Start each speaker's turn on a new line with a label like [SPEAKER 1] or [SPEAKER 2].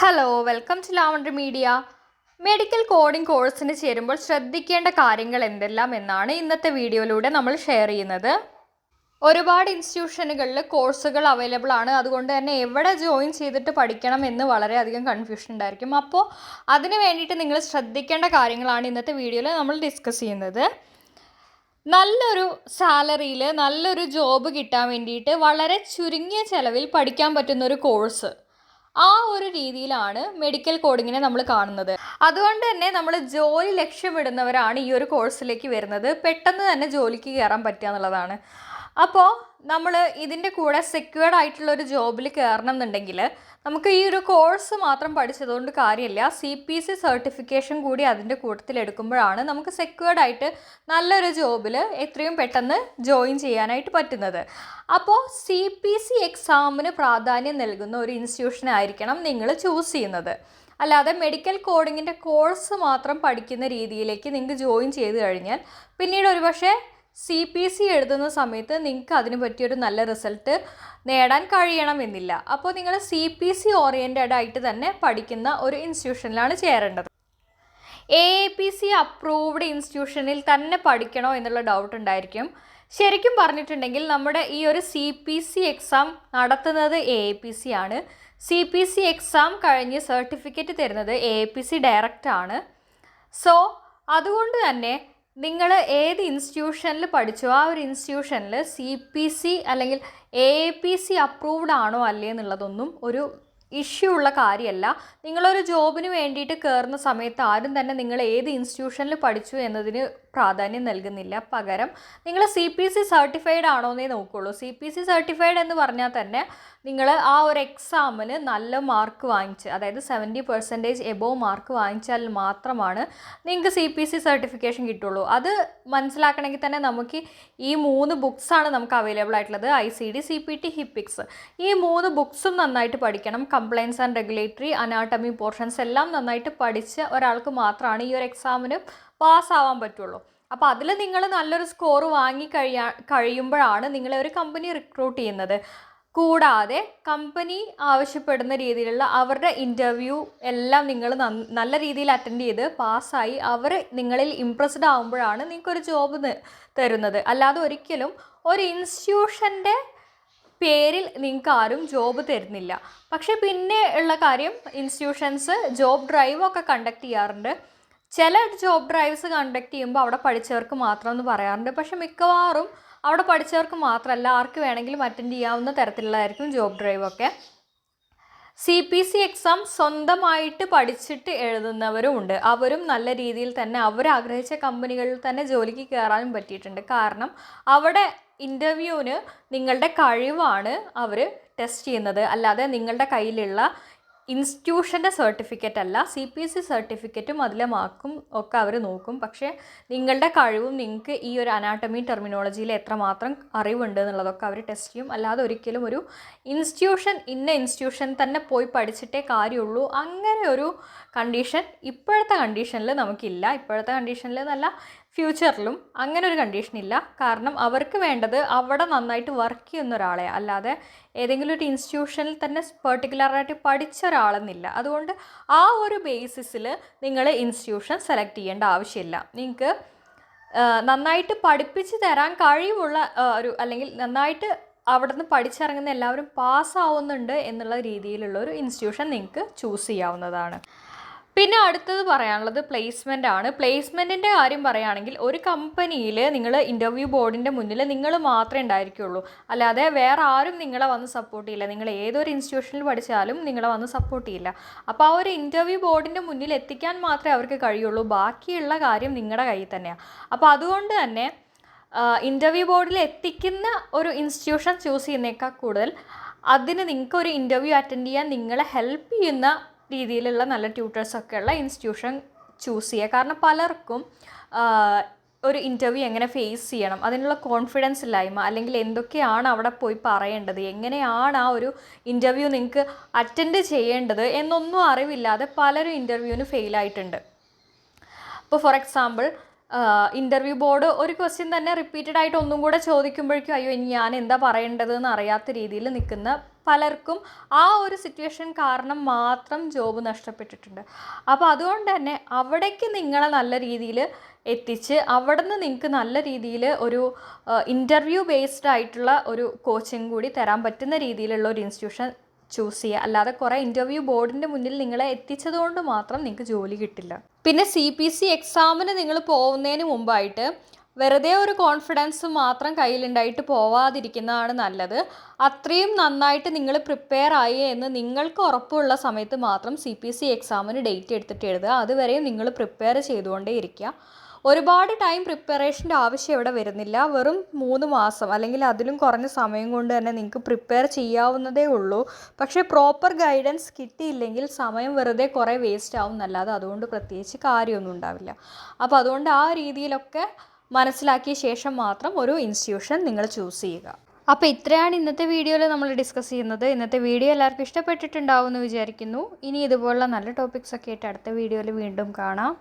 [SPEAKER 1] Hello welcome to Lavender Media. Medical coding കോഴ്സിന് ചേരുമ്പോൾ ശ്രദ്ധിക്കേണ്ട കാര്യങ്ങൾ എന്തെല്ലാം എന്നാണ് ഇന്നത്തെ വീഡിയോയിലൂടെ നമ്മൾ ഷെയർ ചെയ്യുന്നത്. ഒരുപാട് ഇൻസ്റ്റിറ്റ്യൂഷനുകളിൽ കോഴ്സുകൾ അവൈലബിൾ ആണ്. അതുകൊണ്ട് തന്നെ എവിടെ ജോയിൻ ചെയ്തിട്ട് പഠിക്കണം എന്ന് വളരെയധികം കൺഫ്യൂഷൻ ഉണ്ടായിരിക്കും. അപ്പോൾ അതിന് വേണ്ടിയിട്ട് നിങ്ങൾ ശ്രദ്ധിക്കേണ്ട കാര്യങ്ങളാണ് ഇന്നത്തെ വീഡിയോയിൽ നമ്മൾ ഡിസ്കസ് ചെയ്യുന്നത്. നല്ലൊരു സാലറിയിൽ നല്ലൊരു ജോബ് കിട്ടാൻ വേണ്ടിയിട്ട് വളരെ ചുരുങ്ങിയ ചിലവിൽ പഠിക്കാൻ പറ്റുന്നൊരു കോഴ്സ്, ആ ഒരു രീതിയിലാണ് മെഡിക്കൽ കോഡിങ്ങിനെ നമ്മൾ കാണുന്നത്. അതുകൊണ്ട് തന്നെ നമ്മൾ ജോലി ലക്ഷ്യമിടുന്നവരാണ് ഈ ഒരു കോഴ്സിലേക്ക് വരുന്നത്. പെട്ടെന്ന് തന്നെ ജോലിക്ക് കയറാൻ പറ്റുക എന്നുള്ളതാണ്. അപ്പോൾ നമ്മൾ ഇതിൻ്റെ കൂടെ സെക്യൂർഡ് ആയിട്ടുള്ള ഒരു ജോബിൽ കയറണം എന്നുണ്ടെങ്കിൽ നമുക്ക് ഈ ഒരു കോഴ്സ് മാത്രം പഠിച്ചതുകൊണ്ട് കാര്യമില്ല. CPC സർട്ടിഫിക്കേഷൻ കൂടി അതിൻ്റെ കൂട്ടത്തിൽ എടുക്കുമ്പോഴാണ് നമുക്ക് സെക്യൂർഡ് ആയിട്ട് നല്ലൊരു ജോബിൽ എത്രയും പെട്ടെന്ന് ജോയിൻ ചെയ്യാനായിട്ട് പറ്റുന്നത്. അപ്പോൾ CPC എക്സാമിന് പ്രാധാന്യം നൽകുന്ന ഒരു ഇൻസ്റ്റിറ്റ്യൂഷനായിരിക്കണം നിങ്ങൾ ചൂസ് ചെയ്യുന്നത്. അല്ലാതെ മെഡിക്കൽ കോഡിങ്ങിൻ്റെ കോഴ്സ് മാത്രം പഠിക്കുന്ന രീതിയിലേക്ക് നിങ്ങൾക്ക് ജോയിൻ ചെയ്ത് കഴിഞ്ഞാൽ പിന്നീട് ഒരുപക്ഷെ CPC എഴുതുന്ന സമയത്ത് നിങ്ങൾക്ക് അതിന് പറ്റിയൊരു നല്ല റിസൾട്ട് നേടാൻ കഴിയണമെന്നില്ല. അപ്പോൾ നിങ്ങൾ CPC ഓറിയൻറ്റഡ് ആയിട്ട് തന്നെ പഠിക്കുന്ന ഒരു ഇൻസ്റ്റിറ്റ്യൂഷനിലാണ് ചേരേണ്ടത്. AAPC അപ്രൂവ്ഡ് ഇൻസ്റ്റിറ്റ്യൂഷനിൽ തന്നെ പഠിക്കണോ എന്നുള്ള ഡൗട്ട് ഉണ്ടായിരിക്കും. ശരിക്കും പറഞ്ഞിട്ടുണ്ടെങ്കിൽ നമ്മുടെ ഈ ഒരു CPC എക്സാം നടത്തുന്നത് AAPC ആണ്. CPC എക്സാം കഴിഞ്ഞ് സർട്ടിഫിക്കറ്റ് തരുന്നത് AAPC ഡയറക്റ്റ് ആണ്. സോ അതുകൊണ്ട് തന്നെ നിങ്ങൾ ഏത് ഇൻസ്റ്റിറ്റ്യൂഷനിൽ പഠിച്ചോ ആ ഒരു ഇൻസ്റ്റിറ്റ്യൂഷനിൽ CPC അല്ലെങ്കിൽ AAPC അപ്രൂവ്ഡ് ആണോ അല്ലേ എന്നുള്ളതൊന്നും ഒരു ഇഷ്യൂ ഉള്ള കാര്യമല്ല. നിങ്ങളൊരു ജോബിന് വേണ്ടിയിട്ട് കയറുന്ന സമയത്ത് ആരും തന്നെ നിങ്ങൾ ഏത് ഇൻസ്റ്റിറ്റ്യൂഷനിൽ പഠിച്ചു എന്നതിന് പ്രാധാന്യം നൽകുന്നില്ല. പകരം നിങ്ങൾ CPC സർട്ടിഫൈഡ് ആണോ എന്നേ നോക്കുള്ളൂ. CPC സർട്ടിഫൈഡ് എന്ന് പറഞ്ഞാൽ തന്നെ നിങ്ങൾ ആ ഒരു എക്സാമിന് നല്ല മാർക്ക് വാങ്ങിച്ച്, അതായത് 70% എബോവ് മാർക്ക് വാങ്ങിച്ചാൽ മാത്രമാണ് നിങ്ങൾക്ക് CPC സർട്ടിഫിക്കേഷൻ കിട്ടുള്ളൂ. അത് മനസ്സിലാക്കണമെങ്കിൽ തന്നെ നമുക്ക് ഈ 3 ബുക്സാണ് നമുക്ക് അവൈലബിൾ ആയിട്ടുള്ളത്. ICD, CPT, HIPICS. ഈ 3 ബുക്സും നന്നായിട്ട് പഠിക്കണം. Compliance and regulatory, anatomy portions എല്ലാം നന്നായിട്ട് പഠിച്ച ഒരാൾക്ക് മാത്രമാണ് ഈ ഒരു എക്സാമിന് പാസ്സാവാൻ പറ്റുള്ളൂ. അപ്പോൾ അതിൽ നിങ്ങൾ നല്ലൊരു സ്കോർ വാങ്ങി കഴിയുമ്പോഴാണ് നിങ്ങളെ ഒരു കമ്പനി റിക്രൂട്ട് ചെയ്യുന്നത്. കൂടാതെ കമ്പനി ആവശ്യപ്പെടുന്ന രീതിയിലുള്ള അവരുടെ ഇൻ്റർവ്യൂ എല്ലാം നിങ്ങൾ നല്ല രീതിയിൽ അറ്റൻഡ് ചെയ്ത് പാസ്സായി അവർ നിങ്ങളിൽ ഇംപ്രസ്ഡ് ആകുമ്പോഴാണ് നിങ്ങൾക്കൊരു ജോബ് തരുന്നത്. അല്ലാതെ ഒരിക്കലും ഒരു ഇൻസ്റ്റിറ്റ്യൂഷൻ്റെ പേരിൽ നിങ്ങൾക്ക് ആരും ജോബ് തരുന്നില്ല. പക്ഷേ പിന്നെ ഉള്ള കാര്യം, ഇൻസ്റ്റിറ്റ്യൂഷൻസ് ജോബ് ഡ്രൈവൊക്കെ കണ്ടക്ട് ചെയ്യാറുണ്ട്. ചില ജോബ് ഡ്രൈവ്സ് കണ്ടക്ട് ചെയ്യുമ്പോൾ അവിടെ പഠിച്ചവർക്ക് മാത്രം എന്ന് പറയാറുണ്ട്. പക്ഷെ മിക്കവാറും അവിടെ പഠിച്ചവർക്ക് മാത്രമല്ല, ആർക്ക് വേണമെങ്കിലും അറ്റൻഡ് ചെയ്യാവുന്ന തരത്തിലുള്ളതായിരിക്കും ജോബ് ഡ്രൈവൊക്കെ. CPC എക്സാം സ്വന്തമായിട്ട് പഠിച്ചിട്ട് എഴുതുന്നവരും ഉണ്ട്. അവരും നല്ല രീതിയിൽ തന്നെ അവരാഗ്രഹിച്ച കമ്പനികളിൽ തന്നെ ജോലിക്ക് കയറാനും പറ്റിയിട്ടുണ്ട്. കാരണം അവിടെ ഇൻ്റർവ്യൂവിന് നിങ്ങളുടെ കഴിവാണ് അവർ ടെസ്റ്റ് ചെയ്യുന്നത്, അല്ലാതെ നിങ്ങളുടെ കയ്യിലുള്ള ഇൻസ്റ്റിറ്റ്യൂഷൻ്റെ സർട്ടിഫിക്കറ്റ് അല്ല. CPC സർട്ടിഫിക്കറ്റും അതിലെ മാർക്കും ഒക്കെ അവർ നോക്കും. പക്ഷേ നിങ്ങളുടെ കഴിവും നിങ്ങൾക്ക് ഈ ഒരു അനാട്ടമി ടെർമിനോളജിയിൽ എത്രമാത്രം അറിവുണ്ട് എന്നുള്ളതൊക്കെ അവർ ടെസ്റ്റ് ചെയ്യും. അല്ലാതെ ഒരിക്കലും ഒരു ഇന്ന ഇൻസ്റ്റിറ്റ്യൂഷൻ തന്നെ പോയി പഠിച്ചിട്ടേ കാര്യമുള്ളൂ അങ്ങനെ ഒരു കണ്ടീഷൻ ഇപ്പോഴത്തെ കണ്ടീഷനിൽ നമുക്കില്ല. ഇപ്പോഴത്തെ കണ്ടീഷനിൽ നല്ല ഫ്യൂച്ചറിലും അങ്ങനെ ഒരു കണ്ടീഷനില്ല. കാരണം അവർക്ക് വേണ്ടത് അവിടെ നന്നായിട്ട് വർക്ക് ചെയ്യുന്ന ഒരാളെ, അല്ലാതെ ഏതെങ്കിലും ഒരു ഇൻസ്റ്റിറ്റ്യൂഷനിൽ തന്നെ പെർട്ടിക്കുലറായിട്ട് പഠിച്ച ഒരാളെന്നില്ല. അതുകൊണ്ട് ആ ഒരു ബേസിസിൽ നിങ്ങൾ ഇൻസ്റ്റിറ്റ്യൂഷൻ സെലക്ട് ചെയ്യേണ്ട ആവശ്യമില്ല. നിങ്ങൾക്ക് നന്നായിട്ട് പഠിപ്പിച്ച് തരാൻ കഴിവുള്ള അല്ലെങ്കിൽ നന്നായിട്ട് അവിടെ നിന്ന് പഠിച്ചിറങ്ങുന്ന എല്ലാവരും പാസ്സാവുന്നുണ്ട് എന്നുള്ള രീതിയിലുള്ള ഒരു ഇൻസ്റ്റിറ്റ്യൂഷൻ നിങ്ങൾക്ക് ചൂസ് ചെയ്യാവുന്നതാണ്. പിന്നെ അടുത്തത് പറയാനുള്ളത് പ്ലേസ്മെൻ്റ് ആണ്. പ്ലേസ്മെൻറ്റിൻ്റെ കാര്യം പറയുകയാണെങ്കിൽ ഒരു കമ്പനിയിൽ നിങ്ങൾ ഇൻ്റർവ്യൂ ബോർഡിൻ്റെ മുന്നിൽ നിങ്ങൾ മാത്രമേ ഉണ്ടായിരിക്കുള്ളൂ. അല്ലാതെ വേറെ ആരും നിങ്ങളെ വന്ന് സപ്പോർട്ട് ചെയ്യില്ല. നിങ്ങൾ ഏതൊരു ഇൻസ്റ്റിറ്റ്യൂഷനിൽ പഠിച്ചാലും നിങ്ങളെ വന്ന് സപ്പോർട്ട് ചെയ്യില്ല. അപ്പോൾ ആ ഒരു ഇൻ്റർവ്യൂ ബോർഡിൻ്റെ മുന്നിൽ എത്തിക്കാൻ മാത്രമേ അവർക്ക് കഴിയുള്ളൂ. ബാക്കിയുള്ള കാര്യം നിങ്ങളുടെ കയ്യിൽ തന്നെയാണ്. അപ്പോൾ അതുകൊണ്ട് തന്നെ ഇൻ്റർവ്യൂ ബോർഡിൽ എത്തിക്കുന്ന ഒരു ഇൻസ്റ്റിറ്റ്യൂഷൻ ചൂസ് ചെയ്യുന്നതിനേക്കാൾ കൂടുതൽ അതിന് നിങ്ങൾക്കൊരു ഇൻ്റർവ്യൂ അറ്റൻഡ് ചെയ്യാൻ നിങ്ങളെ ഹെൽപ്പ് ചെയ്യുന്ന രീതിയിലുള്ള നല്ല ട്യൂട്ടേഴ്സൊക്കെ ഉള്ള ഇൻസ്റ്റിറ്റ്യൂഷൻ ചൂസ് ചെയ്യുക. കാരണം പലർക്കും ഒരു ഇൻ്റർവ്യൂ എങ്ങനെ ഫേസ് ചെയ്യണം, അതിനുള്ള കോൺഫിഡൻസ് ഇല്ലായ്മ, അല്ലെങ്കിൽ എന്തൊക്കെയാണ് അവിടെ പോയി പറയേണ്ടത്, എങ്ങനെയാണ് ആ ഒരു ഇൻ്റർവ്യൂ നിങ്ങൾക്ക് അറ്റൻഡ് ചെയ്യേണ്ടത് എന്നൊന്നും അറിവില്ലാതെ പലരും ഇൻ്റർവ്യൂവിന് ഫെയിലായിട്ടുണ്ട്. ഇപ്പോൾ ഫോർ എക്സാമ്പിൾ ഇൻ്റർവ്യൂ ബോർഡ് ഒരു ക്വസ്റ്റ്യൻ തന്നെ റിപ്പീറ്റഡ് ആയിട്ട് ഒന്നും കൂടെ ചോദിക്കുമ്പോഴേക്കും അയ്യോ ഇനി ഞാൻ എന്താ പറയേണ്ടതെന്ന് അറിയാത്ത രീതിയിൽ നിൽക്കുന്ന പലർക്കും ആ ഒരു സിറ്റുവേഷൻ കാരണം മാത്രം ജോബ് നഷ്ടപ്പെട്ടിട്ടുണ്ട്. അപ്പോൾ അതുകൊണ്ട് തന്നെ അവിടേക്ക് നിങ്ങളെ നല്ല രീതിയിൽ എത്തിച്ച് അവിടെ നിന്ന് നിങ്ങൾക്ക് നല്ല രീതിയിൽ ഒരു ഇൻ്റർവ്യൂ ബേസ്ഡ് ആയിട്ടുള്ള ഒരു കോച്ചിങ് കൂടി തരാൻ പറ്റുന്ന രീതിയിലുള്ള ഒരു ഇൻസ്റ്റിറ്റ്യൂഷൻ ചൂസ് ചെയ്യുക. അല്ലാതെ കുറേ ഇൻ്റർവ്യൂ ബോർഡിൻ്റെ മുന്നിൽ നിങ്ങളെ എത്തിച്ചതുകൊണ്ട് മാത്രം നിങ്ങൾക്ക് ജോലി കിട്ടില്ല. പിന്നെ CPC എക്സാമിന് നിങ്ങൾ പോകുന്നതിന് മുമ്പായിട്ട് വെറുതെ ഒരു കോൺഫിഡൻസ് മാത്രം കയ്യിലുണ്ടായിട്ട് പോവാതിരിക്കുന്നതാണ് നല്ലത്. അത്രയും നന്നായിട്ട് നിങ്ങൾ പ്രിപ്പയർ ആയി എന്ന് നിങ്ങൾക്ക് ഉറപ്പുള്ള സമയത്ത് മാത്രം CPC എക്സാമിന് ഡേറ്റ് എടുത്തിട്ട് എഴുതുക. അതുവരെയും നിങ്ങൾ പ്രിപ്പയർ ചെയ്തുകൊണ്ടേ ഇരിക്കുക. ഒരുപാട് ടൈം പ്രിപ്പറേഷൻ്റെ ആവശ്യം ഇവിടെ വരുന്നില്ല. വെറും 3 മാസം അല്ലെങ്കിൽ അതിലും കുറഞ്ഞ സമയം കൊണ്ട് തന്നെ നിങ്ങൾക്ക് പ്രിപ്പയർ ചെയ്യാവുന്നതേ ഉള്ളൂ. പക്ഷേ പ്രോപ്പർ ഗൈഡൻസ് കിട്ടിയില്ലെങ്കിൽ സമയം വെറുതെ കുറേ വേസ്റ്റ് ആവും എന്നല്ലാതെ അതുകൊണ്ട് പ്രത്യേകിച്ച് കാര്യമൊന്നും ഉണ്ടാവില്ല. അപ്പോൾ അതുകൊണ്ട് ആ രീതിയിലൊക്കെ മനസ്സിലാക്കിയ ശേഷം മാത്രം ഒരു ഇൻസ്റ്റിറ്റ്യൂഷൻ നിങ്ങൾ ചൂസ് ചെയ്യുക. അപ്പോൾ ഇത്രയാണ് ഇന്നത്തെ വീഡിയോയിൽ നമ്മൾ ഡിസ്കസ് ചെയ്യുന്നത്. ഇന്നത്തെ വീഡിയോ എല്ലാവർക്കും ഇഷ്ടപ്പെട്ടിട്ടുണ്ടാവും എന്ന് വിചാരിക്കുന്നു. ഇനി ഇതുപോലുള്ള നല്ല ടോപ്പിക്സൊക്കെ ആയിട്ട് അടുത്ത വീഡിയോയിൽ വീണ്ടും കാണാം.